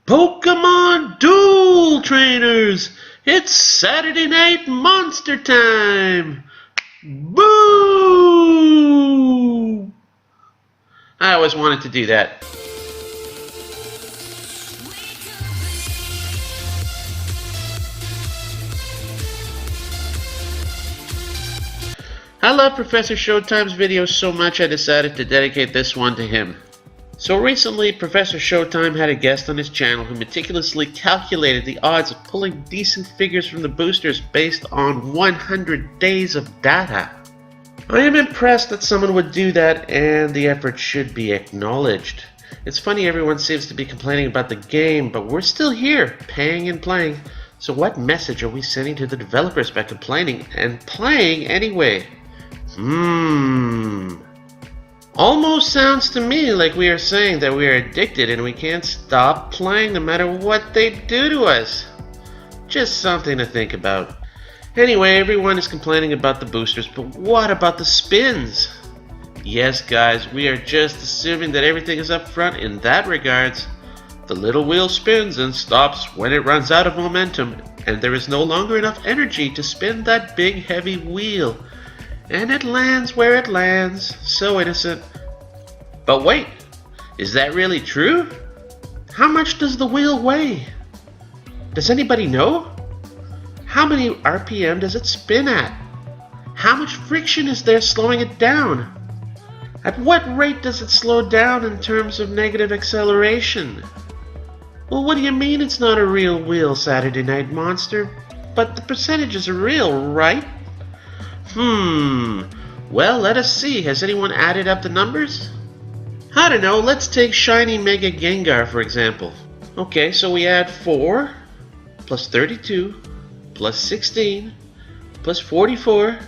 Pokemon Duel Trainers! It's Saturday Night Monster Time! Boo! I always wanted to do that. I love Professor Showtime's videos so much I decided to dedicate this one to him. So recently, Professor Showtime had a guest on his channel who meticulously calculated the odds of pulling decent figures from the boosters based on 100 days of data. I am impressed that someone would do that, and the effort should be acknowledged. It's funny everyone seems to be complaining about the game, but we're still here, paying and playing. So what message are we sending to the developers by complaining and playing anyway? Almost sounds to me like we are saying that we are addicted and we can't stop playing no matter what they do to us. Just something to think about. Anyway, everyone is complaining about the boosters, but what about the spins? Yes, guys, we are just assuming that everything is up front in that regards. The little wheel spins and stops when it runs out of momentum, and there is no longer enough energy to spin that big heavy wheel. And it lands where it lands, so innocent. But wait, is that really true? How much does the wheel weigh? Does anybody know? How many RPM does it spin at? How much friction is there slowing it down? At what rate does it slow down in terms of negative acceleration? Well, what do you mean it's not a real wheel, Saturday Night Monster? But the percentages are real, right? Well, let us see. Has anyone added up the numbers? I don't know. Let's take Shiny Mega Gengar, for example. Okay, so we add 4 plus 32 plus 16 plus 44.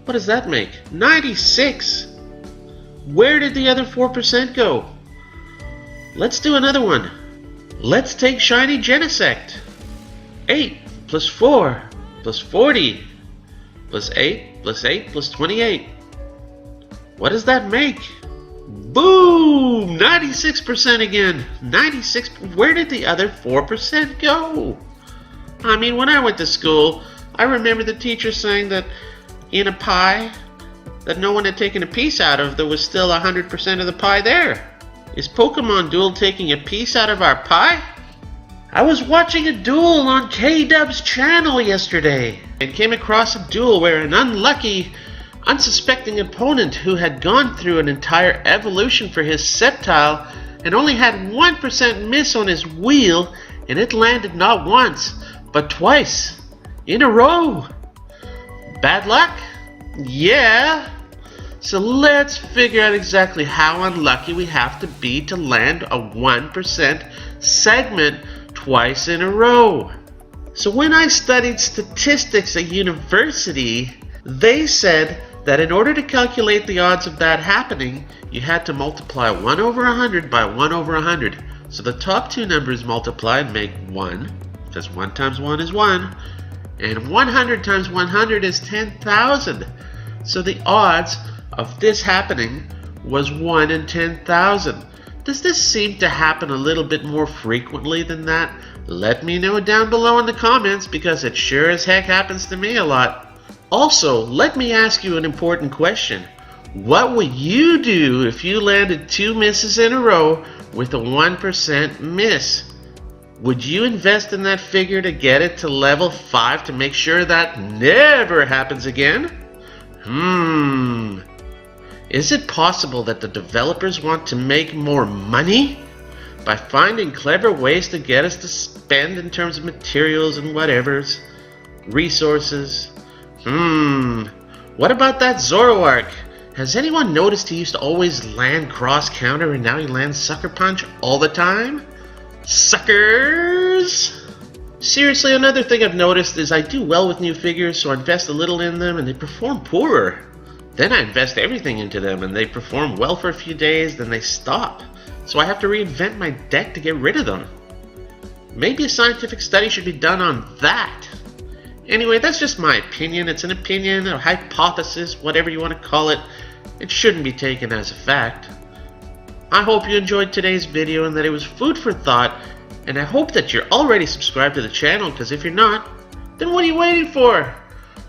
What does that make? 96! Where did the other 4% go? Let's do another one. Let's take Shiny Genesect. 8 plus 4 plus 40 plus 8 plus 8 plus 28. What does that make? Boom! 96% again. 96. Where did the other 4% go? I mean, when I went to school, I remember the teacher saying that in a pie that no one had taken a piece out of, there was still 100% of the pie there. Is Pokemon Duel taking a piece out of our pie? I was watching a duel on K-Dub's channel yesterday and came across a duel where an unlucky, unsuspecting opponent who had gone through an entire evolution for his Sceptile and only had 1% miss on his wheel, and it landed not once, but twice in a row. Bad luck? Yeah. So let's figure out exactly how unlucky we have to be to land a 1% segment twice in a row. So when I studied statistics at university, they said that in order to calculate the odds of that happening, you had to multiply 1 over 100 by 1 over 100. So the top two numbers multiplied make 1, because 1 times 1 is 1, and 100 times 100 is 10,000. So the odds of this happening was 1 in 10,000. Does this seem to happen a little bit more frequently than that? Let me know down below in the comments, because it sure as heck happens to me a lot. Also, let me ask you an important question. What would you do if you landed 2 misses in a row with a 1% miss? Would you invest in that figure to get it to level 5 to make sure that never happens again? Is it possible that the developers want to make more money by finding clever ways to get us to spend in terms of materials and whatevers, resources? What about that Zoroark? Has anyone noticed he used to always land cross counter and now he lands sucker punch all the time? Suckers! Seriously, another thing I've noticed is I do well with new figures, so I invest a little in them and they perform poorer. Then I invest everything into them and they perform well for a few days, then they stop. So I have to reinvent my deck to get rid of them. Maybe a scientific study should be done on that. Anyway, that's just my opinion. It's an opinion, a hypothesis, whatever you want to call it. It shouldn't be taken as a fact. I hope you enjoyed today's video and that it was food for thought, and I hope that you're already subscribed to the channel, because if you're not, then what are you waiting for?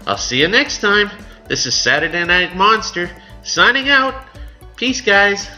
I'll see you next time. This is Saturday Night Monster, signing out. Peace, guys.